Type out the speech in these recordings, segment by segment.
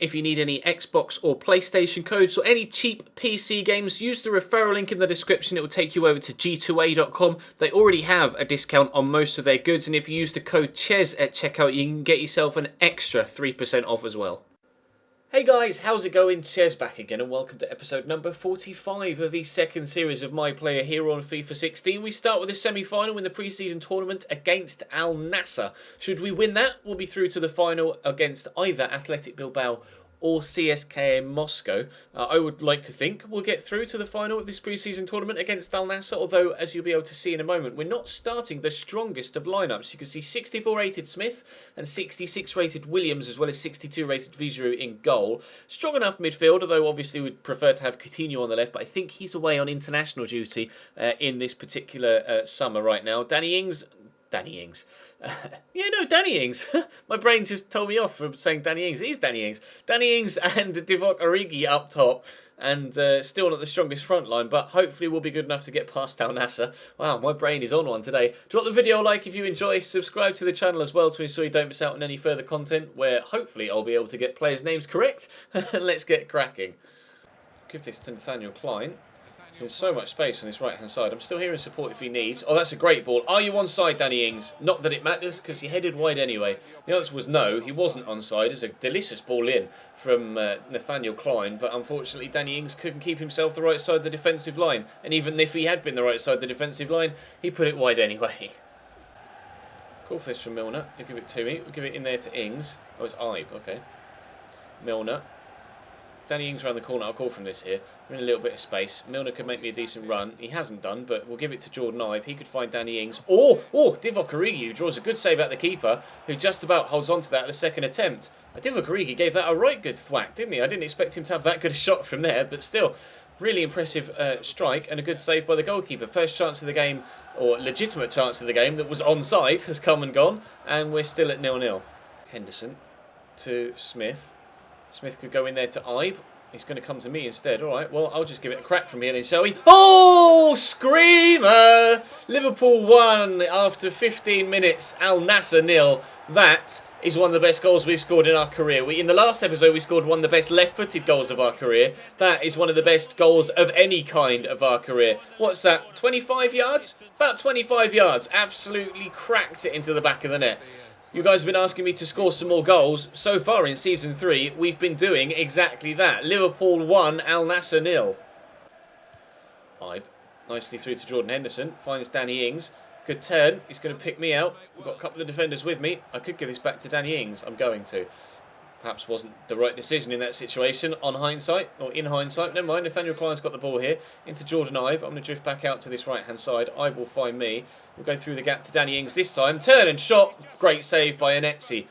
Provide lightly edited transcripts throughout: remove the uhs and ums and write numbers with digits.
If you need any Xbox or PlayStation codes or any cheap PC games, use the referral link in the description. It will take you over to g2a.com. They already have a discount on most of their goods, and if you use the code CHES at checkout, you can get yourself an extra 3% off as well. Hey guys, how's it going? Ches back again, and welcome to episode number 45 of the second series of My Player here on FIFA 16. We start with the semi-final in the pre-season tournament against Al Nassr. Should we win that, we'll be through to the final against either Athletic Bilbao or CSKA Moscow. I would like to think we'll get through to the final of this pre-season tournament against Al Nassr, although, as you'll be able to see in a moment, we're not starting the strongest of lineups. You can see 64 rated Smith and 66 rated Williams, as well as 62 rated Vigeroux in goal. Strong enough midfield, although obviously we'd prefer to have Coutinho on the left, but I think he's away on international duty in this particular summer right now. Danny Ings. Danny Ings. Danny Ings. My brain just told me off from saying Danny Ings. It is Danny Ings. Danny Ings and Divock Origi up top. And still not the strongest front line, but hopefully we'll be good enough to get past Al Nassr. Wow, my brain is on one today. Drop the video a like if you enjoy. Subscribe to the channel as well to ensure you don't miss out on any further content where hopefully I'll be able to get players' names correct. Let's get cracking. Give this to Nathaniel Klein. There's so much space on this right-hand side. I'm still here in support if he needs. Oh, that's a great ball. Are you onside, Danny Ings? Not that it matters, because he headed wide anyway. The answer was no, he wasn't onside. It's a delicious ball in from Nathaniel Klein, but unfortunately Danny Ings couldn't keep himself the right side of the defensive line. And even if he had been the right side of the defensive line, he put it wide anyway. Call for this from Milner. He'll give it to me. We'll give it in there to Ings. Oh, it's Ibe. Okay. Milner. Danny Ings around the corner. I'll call from this here. We're in a little bit of space. Milner could make me a decent run. He hasn't done, but we'll give it to Jordan Ibe. He could find Danny Ings. Divock Origi, who draws a good save at the keeper, who just about holds on to that at the second attempt. Divock Origi gave that a right good thwack, didn't he? I didn't expect him to have that good a shot from there, but still, really impressive strike and a good save by the goalkeeper. First chance of the game, or legitimate chance of the game, that was onside, has come and gone, and we're still at 0-0. Henderson to Smith. Smith could go in there to Ibe. He's going to come to me instead. All right, well, I'll just give it a crack from here then, shall we? Oh, screamer! Liverpool won after 15 minutes. Al Nassr 0. That is one of the best goals we've scored in our career. In the last episode, we scored one of the best left-footed goals of our career. That is one of the best goals of any kind of our career. What's that, 25 yards? About 25 yards. Absolutely cracked it into the back of the net. You guys have been asking me to score some more goals. So far in Season 3, we've been doing exactly that. Liverpool 1, Al Nassr 0. Ibe, nicely through to Jordan Henderson. Finds Danny Ings. Good turn. He's going to pick me out. We've got a couple of defenders with me. I could give this back to Danny Ings. I'm going to. Perhaps wasn't the right decision in that situation on hindsight, or in hindsight. Never mind, Nathaniel Klein's got the ball here. Into Jordan Ibe. I'm going to drift back out to this right-hand side. Ibe will find me. We'll go through the gap to Danny Ings this time. Turn and shot. Great save by Anetzi.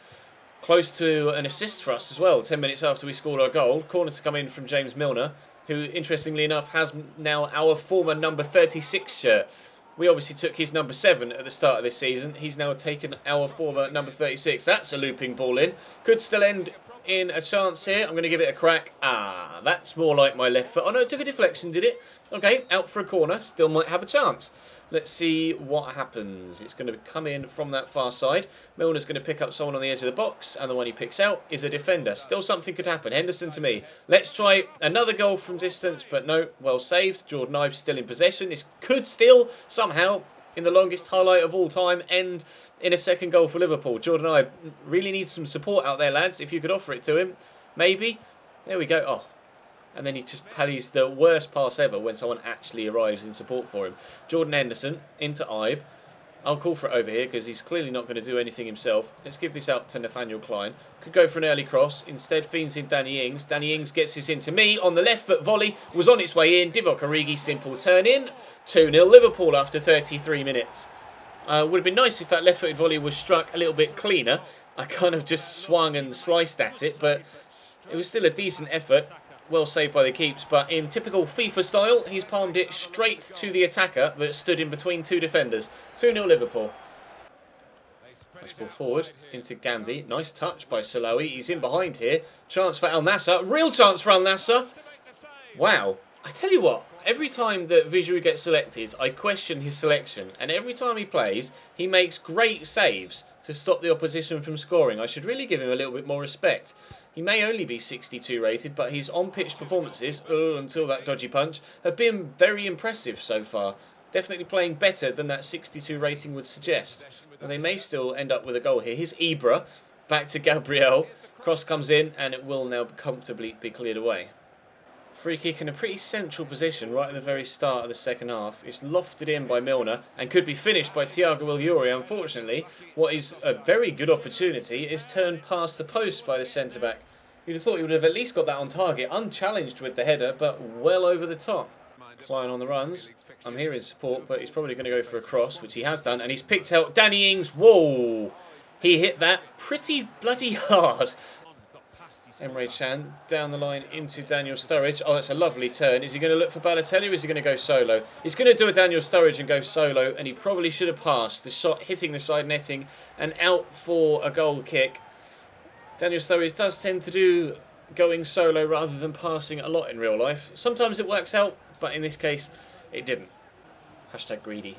Close to an assist for us as well, 10 minutes after we scored our goal. Corner to come in from James Milner, who, interestingly enough, has now our former number 36 shirt. We obviously took his number 7 at the start of this season. He's now taken our former number 36. That's a looping ball in. Could still end in a chance here. I'm going to give it a crack. Ah, that's more like my left foot. Oh no, it took a deflection, did it? Okay, out for a corner. Still might have a chance. Let's see what happens. It's going to come in from that far side. Milner's going to pick up someone on the edge of the box, and the one he picks out is a defender. Still something could happen. Henderson to me. Let's try another goal from distance, but no, well saved. Jordan Ibe still in possession. This could still somehow, in the longest highlight of all time, end in a second goal for Liverpool. Jordan Ibe really needs some support out there, lads, if you could offer it to him. Maybe. There we go. Oh. And then he just pallies the worst pass ever when someone actually arrives in support for him. Jordan Henderson into Ibe. I'll call for it over here because he's clearly not going to do anything himself. Let's give this out to Nathaniel Klein. Could go for an early cross. Instead feeds in Danny Ings. Danny Ings gets this into me on the left foot volley. Was on its way in. Divock Origi, simple turn in. 2-0 Liverpool after 33 minutes. Would have been nice if that left footed volley was struck a little bit cleaner. I kind of just swung and sliced at it, but it was still a decent effort. Well saved by the keeps, but in typical FIFA style, he's palmed it straight to the attacker that stood in between two defenders. 2-0 Liverpool. Nice ball forward into Gandhi. Nice touch by Salawi. He's in behind here. Chance for Al Nassr. Real chance for Al Nassr. Wow. I tell you what, every time that Vigeroux gets selected, I question his selection. And every time he plays, he makes great saves to stop the opposition from scoring. I should really give him a little bit more respect. He may only be 62 rated, but his on-pitch performances, until that dodgy punch, have been very impressive so far. Definitely playing better than that 62 rating would suggest. And they may still end up with a goal here. Here's Ibra, back to Gabriel. Cross comes in, and it will now comfortably be cleared away. Free kick in a pretty central position right at the very start of the second half. It's lofted in by Milner and could be finished by Thiago Iluri. Unfortunately, what is a very good opportunity is turned past the post by the centre-back. You'd have thought he would have at least got that on target, unchallenged with the header, but well over the top. Klein on the runs. I'm here in support, but he's probably going to go for a cross, which he has done, and he's picked out Danny Ings. Whoa! He hit that pretty bloody hard. Emre Can down the line into Daniel Sturridge. Oh, that's a lovely turn. Is he going to look for Balotelli or is he going to go solo? He's going to do a Daniel Sturridge and go solo, and he probably should have passed. The shot hitting the side netting and out for a goal kick. Daniel Sturridge does tend to do going solo rather than passing a lot in real life. Sometimes it works out, but in this case, it didn't. Hashtag greedy.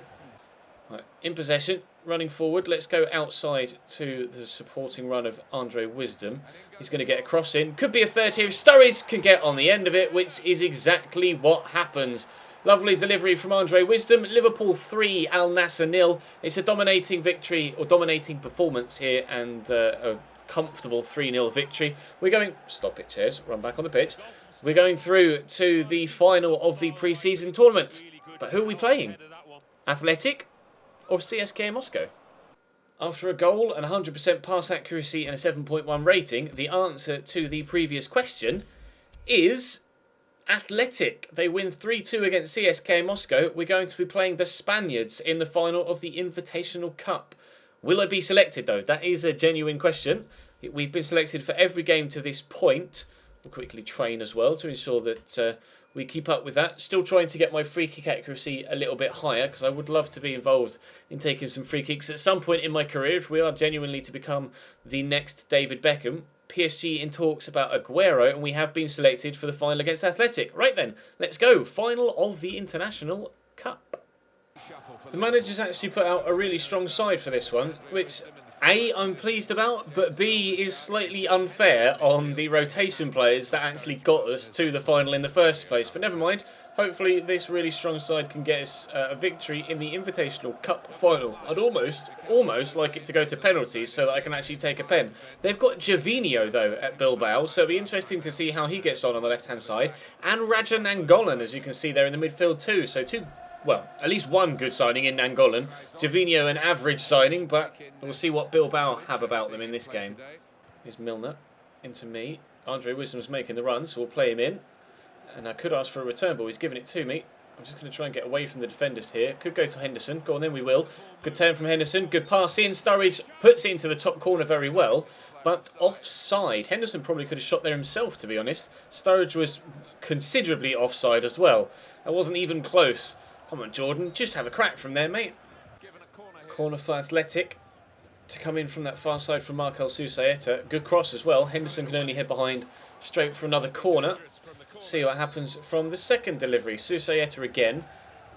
Right, in possession, running forward. Let's go outside to the supporting run of Andre Wisdom. He's going to get a cross in. Could be a third here if Sturridge can get on the end of it, which is exactly what happens. Lovely delivery from Andre Wisdom. Liverpool 3, Al Nassr 0. It's a dominating victory, or dominating performance here, and a comfortable 3-0 victory. We're going... Stop it, Ches. Run back on the pitch. We're going through to the final of the pre-season tournament. But who are we playing? Athletic or CSKA Moscow? After a goal and 100% pass accuracy and a 7.1 rating, the answer to the previous question is Athletic. They win 3-2 against CSKA Moscow. We're going to be playing the Spaniards in the final of the Invitational Cup. Will I be selected, though? That is a genuine question. We've been selected for every game to this point. We'll quickly train as well to ensure that we keep up with that. Still trying to get my free kick accuracy a little bit higher, because I would love to be involved in taking some free kicks at some point in my career if we are genuinely to become the next David Beckham. PSG in talks about Aguero, and we have been selected for the final against Athletic. Right then, let's go. Final of the International Cup. The manager's actually put out a really strong side for this one, which A, I'm pleased about, but B, is slightly unfair on the rotation players that actually got us to the final in the first place. But never mind, hopefully this really strong side can get us a victory in the Invitational Cup final. I'd almost like it to go to penalties so that I can actually take a pen. They've got Javinho, though, at Bilbao, so it'll be interesting to see how he gets on the left-hand side. And Raja Nangolan, as you can see there in the midfield too, so well, at least one good signing in Nangolan. Javinho, an average signing, but we'll see what Bilbao have about them in this game. Here's Milner into me. Andre Wisdom's making the run, so we'll play him in. And I could ask for a return ball. He's given it to me. I'm just going to try and get away from the defenders here. Could go to Henderson. Go on, then we will. Good turn from Henderson. Good pass in. Sturridge puts it into the top corner very well, but offside. Henderson probably could have shot there himself, to be honest. Sturridge was considerably offside as well. That wasn't even close. Come on, Jordan. Just have a crack from there, mate. Corner for Athletic to come in from that far side from Markel Susaeta. Good cross as well. Henderson can only hit behind straight for another corner. See what happens from the second delivery. Susaeta again.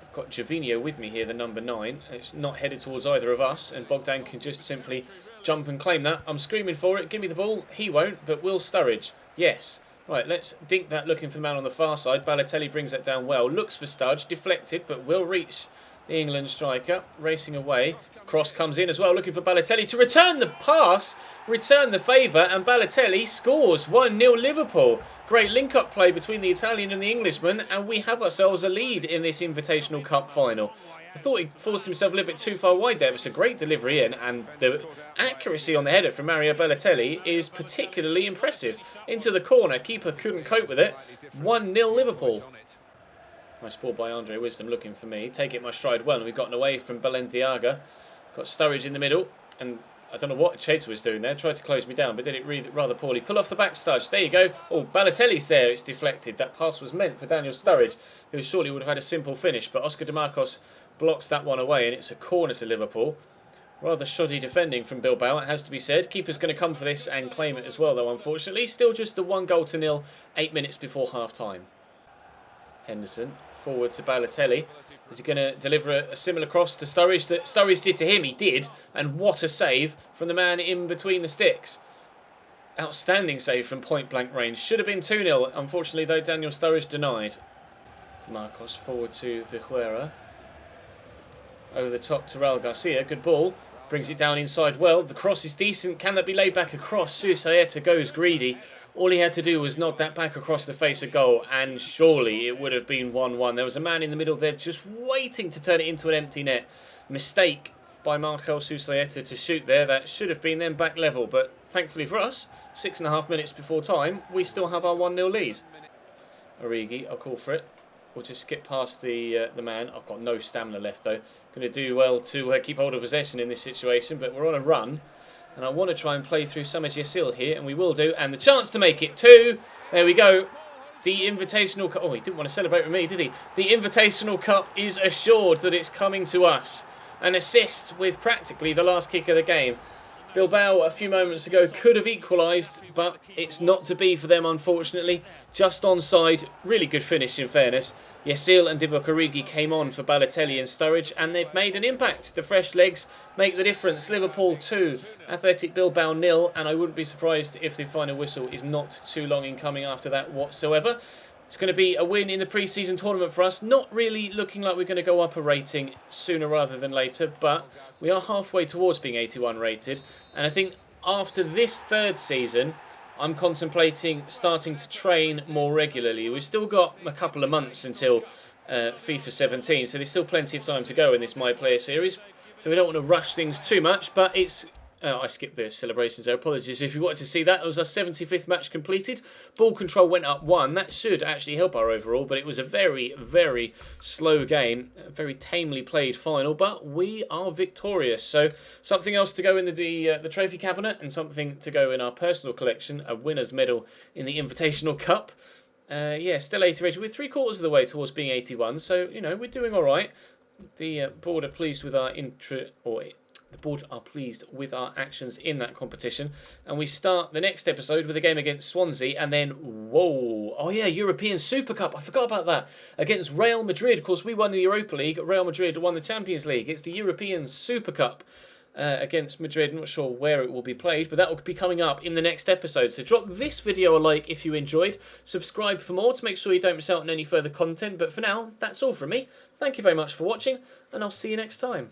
I've got Javinho with me here, the number 9. It's not headed towards either of us, and Bogdan can just simply jump and claim that. I'm screaming for it. Give me the ball. He won't, but will Sturridge. Yes. Right, let's dink that looking for the man on the far side. Balotelli brings that down well. Looks for Studge. Deflected, but will reach the England striker. Racing away. Cross comes in as well, looking for Balotelli to return the pass, return the favour, and Balotelli scores 1-0 Liverpool. Great link-up play between the Italian and the Englishman, and we have ourselves a lead in this Invitational Cup final. I thought he forced himself a little bit too far wide there. It's a great delivery in, and the accuracy on the header from Mario Balotelli is particularly impressive. Into the corner, keeper couldn't cope with it. 1-0 Liverpool. Nice ball by Andre Wisdom looking for me. Take it my stride well, and we've gotten away from Balenciaga. Got Sturridge in the middle, and I don't know what Chater was doing there. Tried to close me down, but did it rather poorly. Pull off the back, Studge. There you go. Oh, Balotelli's there. It's deflected. That pass was meant for Daniel Sturridge, who surely would have had a simple finish, but Oscar DeMarcos blocks that one away, and it's a corner to Liverpool. Rather shoddy defending from Bilbao, it has to be said. Keeper's going to come for this and claim it as well, though, unfortunately. Still just the 1-0 8 minutes before half-time. Henderson, forward to Balotelli. Is he going to deliver a similar cross to Sturridge that Sturridge did to him? He did, and what a save from the man in between the sticks. Outstanding save from point-blank range. Should have been 2-0. Unfortunately, though, Daniel Sturridge denied. Marcos forward to Vijuera. Over the top to Raul Garcia. Good ball. Brings it down inside well. The cross is decent. Can that be laid back across? Susaeta goes greedy. All he had to do was nod that back across the face of goal, and surely it would have been 1-1. There was a man in the middle there just waiting to turn it into an empty net. Mistake by Marcel Susaeta to shoot there. That should have been then back level, but thankfully for us, 6.5 minutes before time, we still have our 1-0 lead. Origi, I'll call for it. We'll just skip past the man. I've got no stamina left though. Going to do well to keep hold of possession in this situation, but we're on a run. And I want to try and play through some of Yesil here, and we will do. And the chance to make it 2. There we go. The Invitational Cup. Oh, he didn't want to celebrate with me, did he? The Invitational Cup is assured that it's coming to us. An assist with practically the last kick of the game. Bilbao a few moments ago could have equalised, but it's not to be for them, unfortunately. Just onside. Really good finish, in fairness. Yesil and Divock Origi came on for Balotelli and Sturridge, and they've made an impact. The fresh legs make the difference. Liverpool 2, Athletic Bilbao 0, and I wouldn't be surprised if the final whistle is not too long in coming after that whatsoever. It's going to be a win in the pre-season tournament for us. Not really looking like we're going to go up a rating sooner rather than later, but we are halfway towards being 81 rated. And I think after this third season, I'm contemplating starting to train more regularly. We've still got a couple of months until FIFA 17, so there's still plenty of time to go in this My Player series. So we don't want to rush things too much, but it's... I skipped the celebrations there, apologies if you wanted to see that. It was our 75th match completed. Ball control went up 1. That should actually help our overall, but it was a very, very slow game. A very tamely played final, but we are victorious. So something else to go in the trophy cabinet, and something to go in our personal collection, a winner's medal in the Invitational Cup. Yeah, still 80 rated. We're 3/4 of the way towards being 81, so, you know, we're doing all right. The board are pleased with our The board are pleased with our actions in that competition. And we start the next episode with a game against Swansea. And then, whoa. Oh, yeah, European Super Cup. I forgot about that. Against Real Madrid. Of course, we won the Europa League. Real Madrid won the Champions League. It's the European Super Cup against Madrid. I'm not sure where it will be played, but that will be coming up in the next episode. So drop this video a like if you enjoyed. Subscribe for more to make sure you don't miss out on any further content. But for now, that's all from me. Thank you very much for watching, and I'll see you next time.